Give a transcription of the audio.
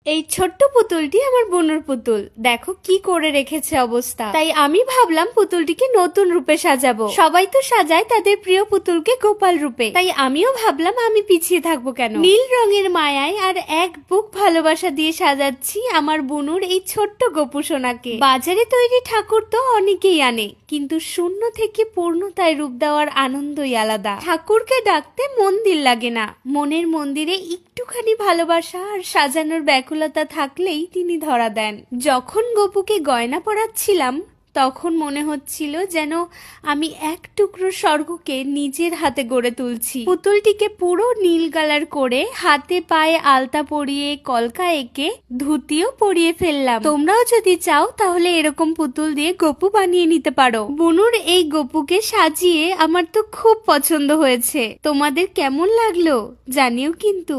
এই ছোট্ট পুতুলটি আমার বোনের পুতুল, দেখো কি করে রেখেছে অবস্থা। তাই আমি ভাবলাম পুতুলটিকে নতুন রূপে সাজাবো। সবাই তো সাজায় তাদের প্রিয় পুতুলকে গোপাল রূপে, তাই আমিও ভাবলাম আমি পিছিয়ে থাকবো কেন। নীল রঙের মায়ায় আর এক বুক ভালোবাসা দিয়ে সাজাচ্ছি আমার বুনুর এই ছোট্ট গোপু সোনাকে। বাজারে তৈরি ঠাকুর তো অনেকেই আনে, কিন্তু শূন্য থেকে পূর্ণতায় রূপ দেওয়ার আনন্দই আলাদা। ঠাকুরকে ডাকতে মন্দির লাগে না, মনের মন্দিরে একটুখানি ভালোবাসা আর সাজানোর ব্যাকুলতা থাকলেই তিনি ধরা দেন। যখন গপুকে গয়না পরাচ্ছিলাম তখন মনে হচ্ছিল যেন আমি এক টুকরো স্বর্গকে নিজের হাতে গড়ে তুলছি। পুতুলটিকে পুরো নীল কালার করে হাতে পায়ে আলতা পরিয়ে কলকা এঁকে ধুতিও পরিয়ে ফেললাম। তোমরাও যদি চাও তাহলে এরকম পুতুল দিয়ে গপু বানিয়ে নিতে পারো। বুনুর এই গপুকে সাজিয়ে আমার তো খুব পছন্দ হয়েছে। তোমাদের কেমন লাগলো জানিও কিন্তু।